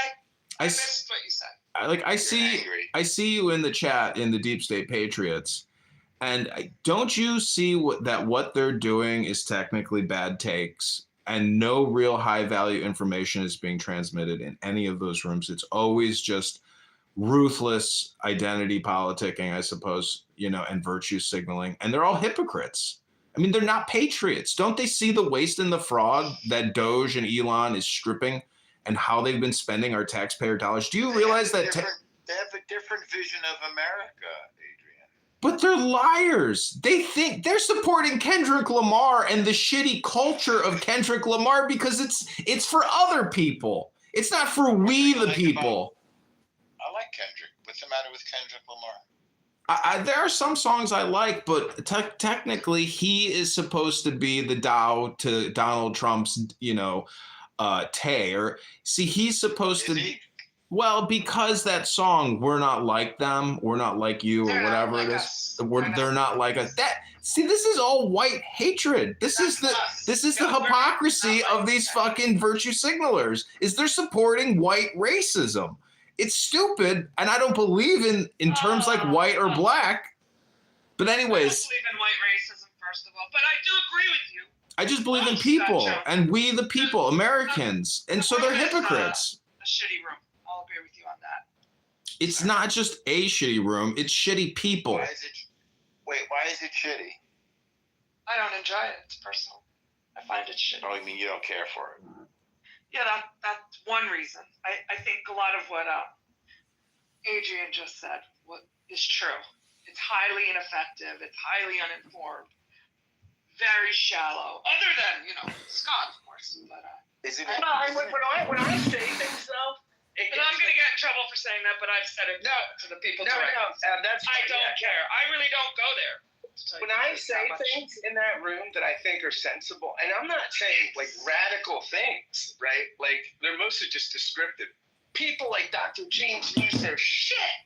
I missed what you said. I see you in the chat in the Deep State Patriots, and don't you see what they're doing is technically bad takes, and no real high value information is being transmitted in any of those rooms. It's always just ruthless identity politicking, I suppose, and virtue signaling, and they're all hypocrites. I mean, they're not patriots. Don't they see the waste and the fraud that Doge and Elon is stripping and how they've been spending our taxpayer dollars? Do you realize that? They have a different vision of America, Adrian. But they're liars. They think they're supporting Kendrick Lamar and the shitty culture of Kendrick Lamar because it's for other people. It's not for we the people. I like Kendrick. What's the matter with Kendrick Lamar? There are some songs I like, but technically he is supposed to be the Dow to Donald Trump's, Tay. Or see, he's supposed to. Well, because that song, "We're Not Like Them," "We're Not Like You," or whatever it is. They're not like us. See, this is all white hatred. This is the hypocrisy of these fucking virtue signalers. Is they're supporting white racism. It's stupid, and I don't believe in terms like white or black. But anyways, I don't believe in white racism, first of all, but I do agree with you. I just believe in people, and we the people, Americans, and so they're hypocrites. A shitty room. I'll agree with you on that. It's not just a shitty room; it's shitty people. Why is it shitty? I don't enjoy it. It's personal. I find it shitty. Oh, you mean you don't care for it? Yeah, that's one reason. I think a lot of what Adrian just said is true. It's highly ineffective. It's highly uninformed. Very shallow. Other than Scott, of course. But When I say things though, and I'm going to get in trouble for saying that, but I've said it to the people directly. That's I don't care. I really don't go there. When I say things in that room that I think are sensible, and I'm not saying like radical things, right? Like they're mostly just descriptive. People like Dr. James lose their shit.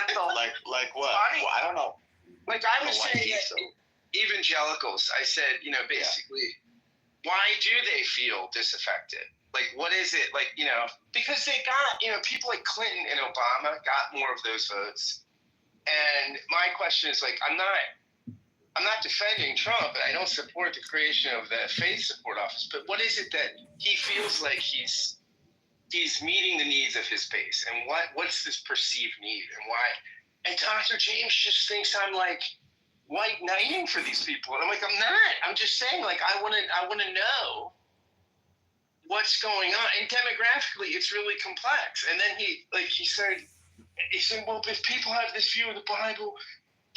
Like what? Well, I don't know. Like I was saying, evangelicals. I said, basically, why do they feel disaffected? Like, what is it? Like, because they got, people like Clinton and Obama got more of those votes. And my question is like, I'm not defending Trump, and I don't support the creation of the faith support office. But what is it that he feels like he's meeting the needs of his base, and what's this perceived need, and why? And Dr. James just thinks I'm like white knighting for these people, and I'm like, I'm not. I'm just saying, like, I want to know what's going on, and demographically, it's really complex. And then he said, well, if people have this view of the Bible,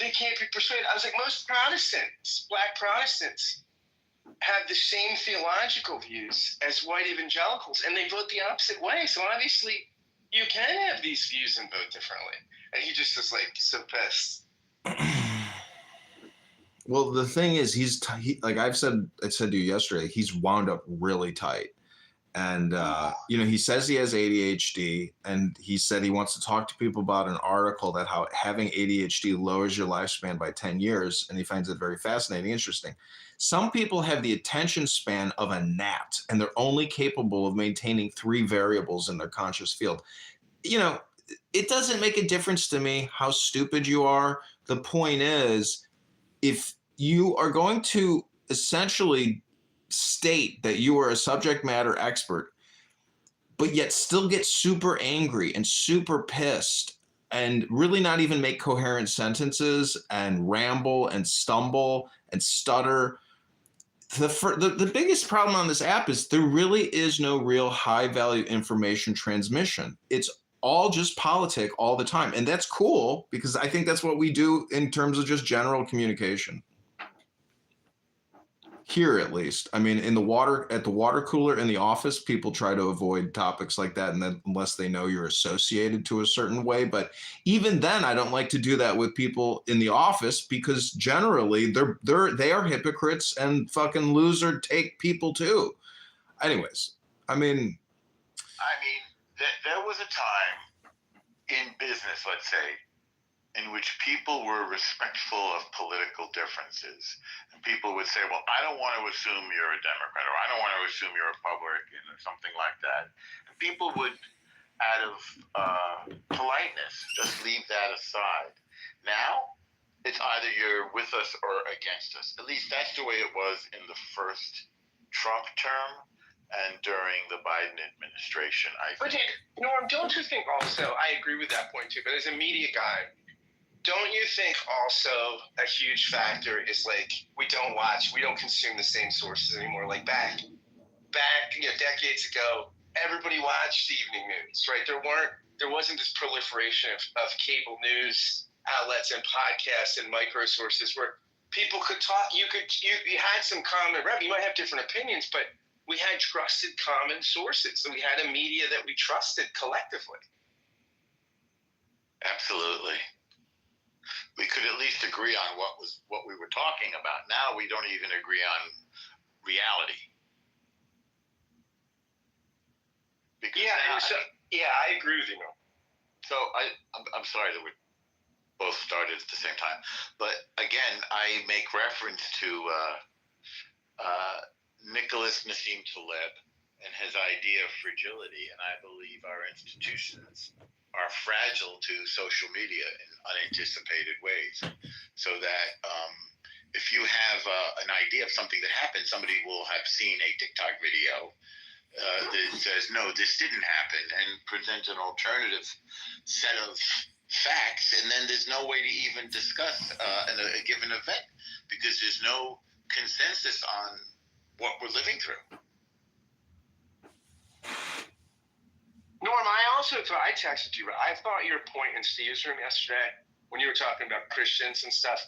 they can't be persuaded. I was like, most Protestants, Black Protestants, have the same theological views as white evangelicals, and they vote the opposite way. So obviously, you can have these views and vote differently. And he just was like so pissed. Well, the thing is, like I said to you yesterday, he's wound up really tight. And, he says he has ADHD, and he said he wants to talk to people about an article that how having ADHD lowers your lifespan by 10 years. And he finds it very fascinating, interesting. Some people have the attention span of a gnat, and they're only capable of maintaining 3 variables in their conscious field. It doesn't make a difference to me how stupid you are. The point is, if you are going to essentially state that you are a subject matter expert, but yet still get super angry and super pissed and really not even make coherent sentences and ramble and stumble and stutter. The biggest problem on this app is there really is no real high value information transmission. It's all just politic all the time. And that's cool, because I think that's what we do in terms of just general communication. Here, at least. I mean, at the water cooler in the office, people try to avoid topics like that, and then unless they know you're associated to a certain way. But even then, I don't like to do that with people in the office, because generally they are hypocrites and fucking loser take people too. Anyways, I mean, there was a time in business, let's say, in which people were respectful of political differences. And people would say, well, I don't want to assume you're a Democrat, or I don't want to assume you're a Republican, or something like that. And people would, out of politeness, just leave that aside. Now, it's either you're with us or against us. At least that's the way it was in the first Trump term and during the Biden administration, I think. But Norm, don't you think also, I agree with that point too, but as a media guy, don't you think also a huge factor is like we don't consume the same sources anymore? Like back decades ago, everybody watched evening news, right? There wasn't this proliferation of cable news outlets and podcasts and micro sources where people could talk. You had some common ground. You might have different opinions, but we had trusted common sources. So we had a media that we trusted collectively. Absolutely. We could at least agree on what we were talking about. Now we don't even agree on reality. Because I agree with you. So I'm sorry that we both started at the same time, but again, I make reference to Nicholas Nassim Taleb and his idea of fragility, and I believe our institutions are fragile to social media in unanticipated ways. So that if you have an idea of something that happened, somebody will have seen a TikTok video that says, no, this didn't happen, and present an alternative set of facts, and then there's no way to even discuss a given event, because there's no consensus on what we're living through. Norm, I texted you, but I thought your point in Steve's room yesterday when you were talking about Christians and stuff,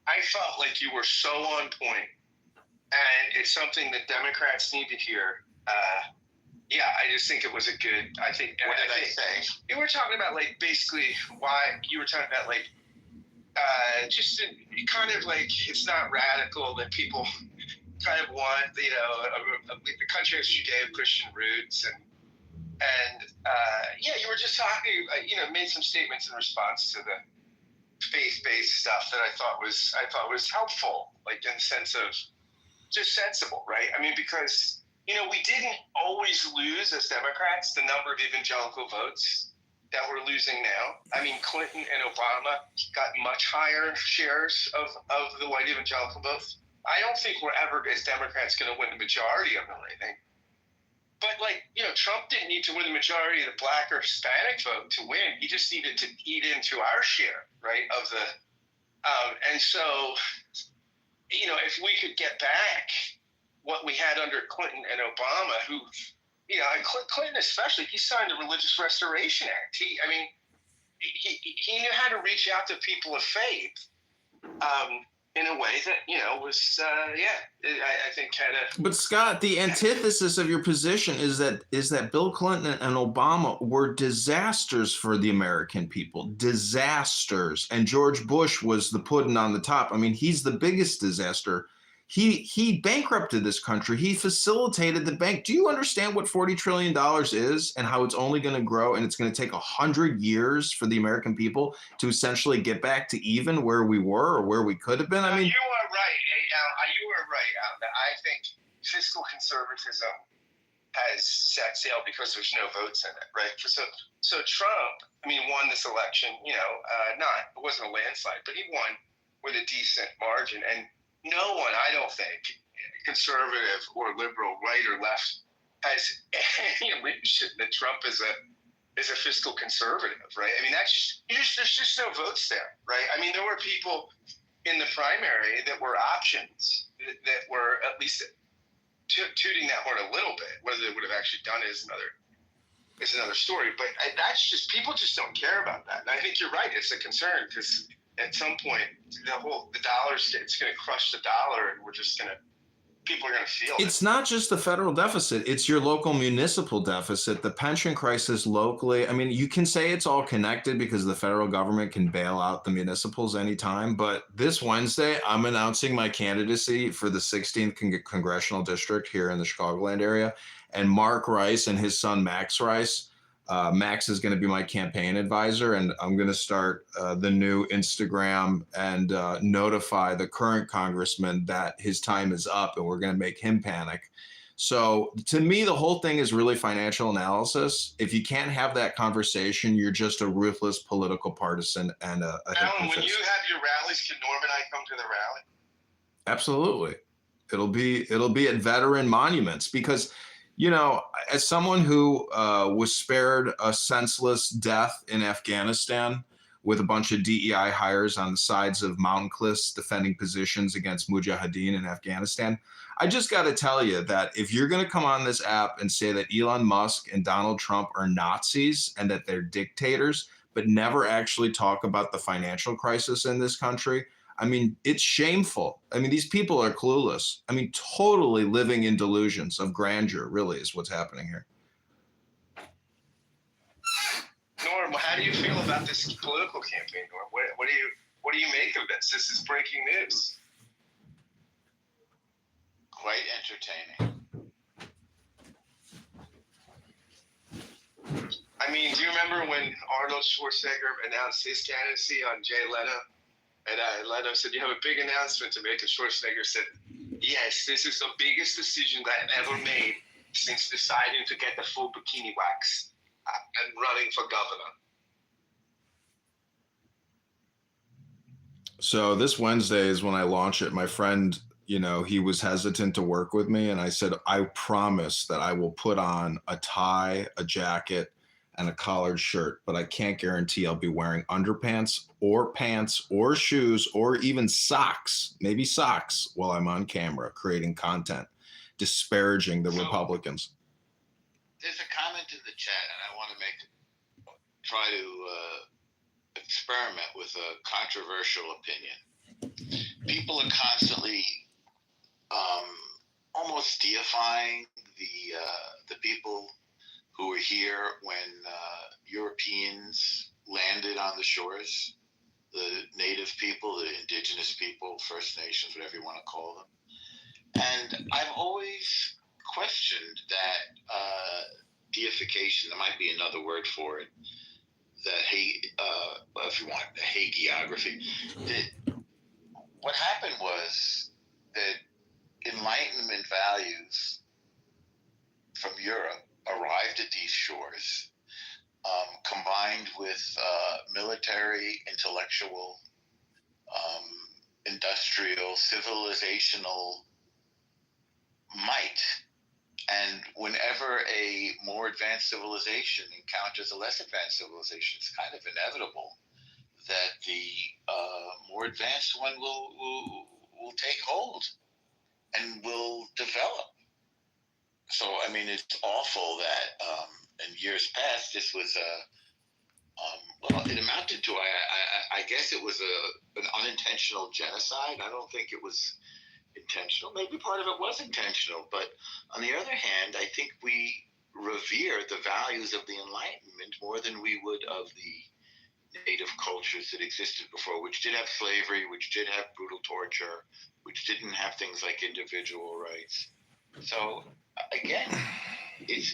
I felt like you were so on point, and it's something that Democrats need to hear. Yeah, I just think it was a good. I think. What did I say? You were talking about like basically why you were talking about like just kind of like it's not radical that people kind of want the country has Judeo-Christian roots and yeah, you were just talking made some statements in response to the faith-based stuff that I thought was helpful, like in the sense of just sensible, right? I mean, because we didn't always lose as Democrats the number of evangelical votes that we're losing now. I mean, Clinton and Obama got much higher shares of the white evangelical votes. I don't think we're ever, as Democrats, going to win the majority of them or anything. But Trump didn't need to win the majority of the black or Hispanic vote to win. He just needed to eat into our share, right, of the. And so, if we could get back what we had under Clinton and Obama, who, Clinton especially, he signed the Religious Restoration Act. He knew how to reach out to people of faith. In a way that was I think kind of. But Scott, the antithesis of your position is that Bill Clinton and Obama were disasters for the American people, disasters, and George Bush was the pudding on the top. I mean, he's the biggest disaster. He bankrupted this country. He facilitated the bank. Do you understand what $40 trillion is and how it's only going to grow, and it's going to take 100 years for the American people to essentially get back to even where we were or where we could have been? I mean, you are right. You are right. I think fiscal conservatism has set sail because there's no votes in it, right? So Trump, won this election. It wasn't a landslide, but he won with a decent margin. And no one, I don't think, conservative or liberal, right or left, has any illusion that Trump is a fiscal conservative, right? I mean, there's just no votes there, right? I mean, there were people in the primary that were options that were at least tooting that horn a little bit. Whether they would have actually done it is another story. But that's just, people just don't care about that. And I think you're right. It's a concern because at some point, the dollar state's going to crush the dollar, and people are going to feel it. It's not just the federal deficit. It's your local municipal deficit, the pension crisis locally. I mean, you can say it's all connected because the federal government can bail out the municipals anytime. But this Wednesday, I'm announcing my candidacy for the 16th congressional district here in the Chicagoland area. And Mark Rice and his son, Max Rice, Max is going to be my campaign advisor, and I'm going to start the new Instagram and notify the current congressman that his time is up, and we're going to make him panic. So to me, the whole thing is really financial analysis. If you can't have that conversation, you're just a ruthless political partisan and a Alan, when you have your rallies, can Norm and I come to the rally? Absolutely. It'll be at veteran monuments because, as someone who was spared a senseless death in Afghanistan with a bunch of DEI hires on the sides of mountain cliffs defending positions against Mujahideen in Afghanistan, I just got to tell you that if you're going to come on this app and say that Elon Musk and Donald Trump are Nazis and that they're dictators, but never actually talk about the financial crisis in this country, I mean, it's shameful. I mean, these people are clueless. I mean, totally living in delusions of grandeur, really, is what's happening here. Norm, how do you feel about this political campaign, Norm? What do you make of this? This is breaking news. Quite entertaining. I mean, do you remember when Arnold Schwarzenegger announced his candidacy on Jay Leno? And Leno said, "You have a big announcement to make." And Schwarzenegger said, "Yes, this is the biggest decision that I've ever made since deciding to get the full bikini wax and running for governor." So this Wednesday is when I launch it. My friend, he was hesitant to work with me. And I said, I promise that I will put on a tie, a jacket, and a collared shirt, but I can't guarantee I'll be wearing underpants or pants or shoes or even socks, maybe socks, while I'm on camera creating content, disparaging the Republicans. there's a comment in the chat, and I want to try to experiment with a controversial opinion. People are constantly almost deifying the people who were here when Europeans landed on the shores, the native people, the indigenous people, First Nations, whatever you want to call them. And I've always questioned that deification. There might be another word for it. If you want, the hagiography. What happened was that Enlightenment values from Europe arrived at these shores, combined with military, intellectual, industrial, civilizational might. And whenever a more advanced civilization encounters a less advanced civilization, it's kind of inevitable that the more advanced one will take hold and will develop. So, I mean, it's awful that in years past, this was it amounted to, I guess it was an unintentional genocide. I don't think it was intentional. Maybe part of it was intentional, but on the other hand, I think we revere the values of the Enlightenment more than we would of the native cultures that existed before, which did have slavery, which did have brutal torture, which didn't have things like individual rights. So again, it's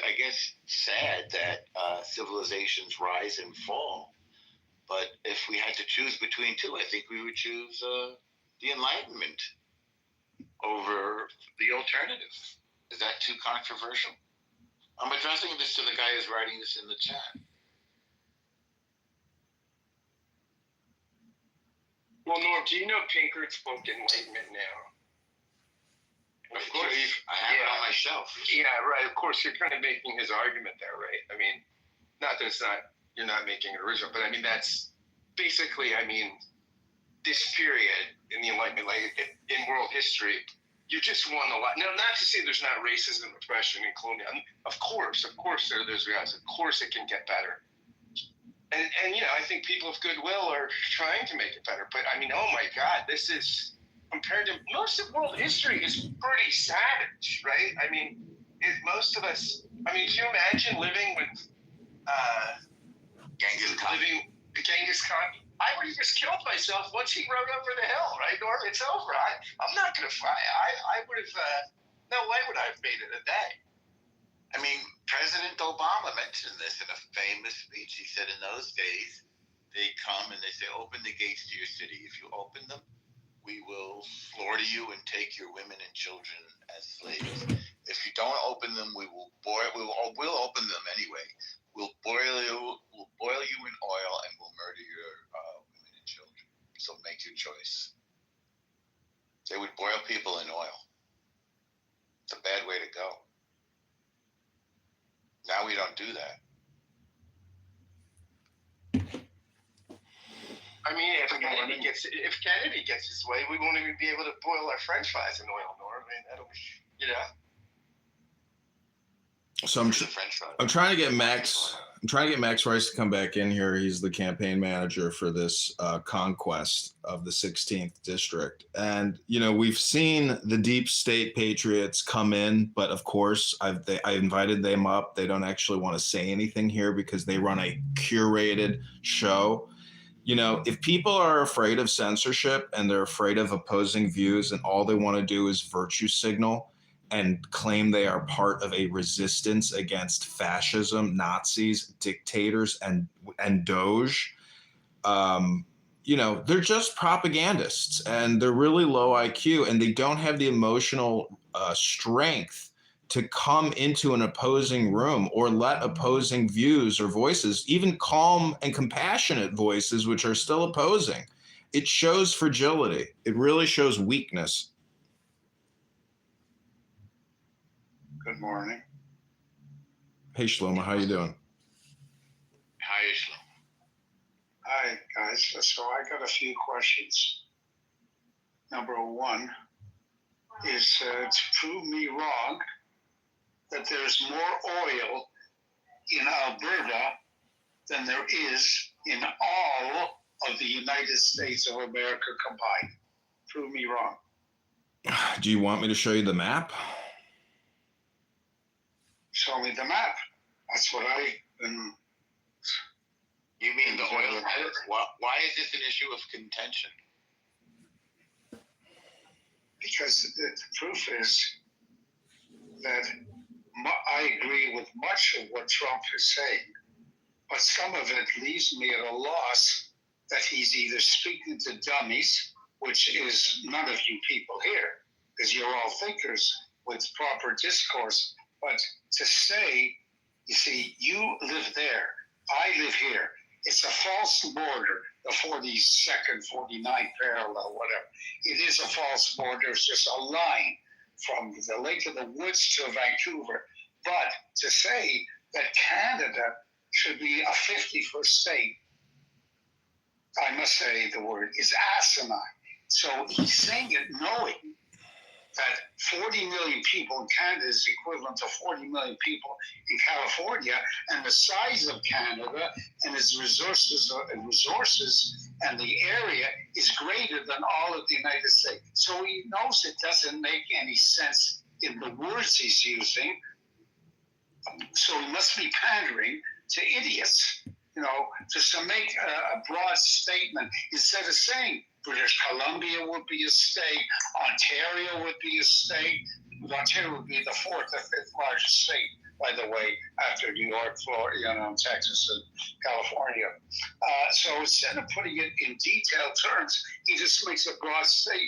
I guess sad that civilizations rise and fall, but if we had to choose between two, I think we would choose the Enlightenment over the alternative. Is that too controversial? I'm addressing this to the guy who's writing this in the chat. Well, Norm, do you know Pinkert's book Enlightenment Now? Of course, I have it on my shelf. Yeah, right. Of course, you're kind of making his argument there, right? I mean, not that you're not making it original, but I mean, that's basically, I mean, this period in the Enlightenment, like in world history, you just won a lot. Now, not to say there's not racism, oppression, and colonialism. Of course, there's guys. Of course, it can get better. And you know, I think people of goodwill are trying to make it better. But I mean, oh my God, this is compared to most of world history is pretty savage, right? I mean, most of us. I mean, can you imagine living with Genghis Khan? I would have just killed myself once he rode over the hill, right, Norm? It's over. I'm not going to fight. I would have, no way would I have made it a day. I mean, President Obama mentioned this in a famous speech. He said in those days, they come and they say, open the gates to your city. If you open them, we will slaughter you and take your women and children as slaves. If you don't open them, we'll open them anyway. We'll boil you in oil and we'll murder your women and children. So make your choice. They would boil people in oil. It's a bad way to go. Now we don't do that. I mean, if Kennedy gets his way, we won't even be able to boil our French fries in oil, Norm. I mean, that'll be, you know. So I'm trying to get Max. I'm trying to get Max Rice to come back in here. He's the campaign manager for this conquest of the 16th district. And, you know, we've seen the deep state patriots come in, but of course I invited them up. They don't actually want to say anything here because they run a curated show. You know, if people are afraid of censorship and they're afraid of opposing views and all they want to do is virtue signal and claim they are part of a resistance against fascism, Nazis, dictators, and Doge, you know, they're just propagandists and they're really low IQ and they don't have the emotional strength to come into an opposing room or let opposing views or voices, even calm and compassionate voices, which are still opposing. It shows fragility. It really shows weakness. Good morning. Hey, Shlomo, how you doing? Hi, Shlomo. Hi, guys. So I got a few questions. Number one is to prove me wrong. that there's more oil in Alberta than there is in all of the United States of America combined. Prove me wrong. Do you want me to show you the map? Show me the map. That's what You mean the oil? Why is this an issue of contention? because the proof is that I agree with much of what Trump is saying, but some of it leaves me at a loss that he's either speaking to dummies, which is none of you people here, because you're all thinkers with proper discourse, but to say, you see, you live there, I live here. It's a false border, the 42nd, 49th parallel, whatever. It is a false border. It's just a line from the Lake of the Woods to Vancouver. But to say that Canada should be a 51st state, I must say the word, is asinine. So he's saying it knowing that 40 million people in Canada is equivalent to 40 million people in California, and the size of Canada and its resources and the area is greater than all of the United States. So he knows it doesn't make any sense in the words he's using. So he must be pandering to idiots, you know, just to make a broad statement instead of saying British Columbia would be a state, Ontario would be a state. Ontario would be the fourth or fifth largest state, by the way, after New York, Florida, Texas, and California. So instead of putting it in detailed terms, he just makes a broad statement.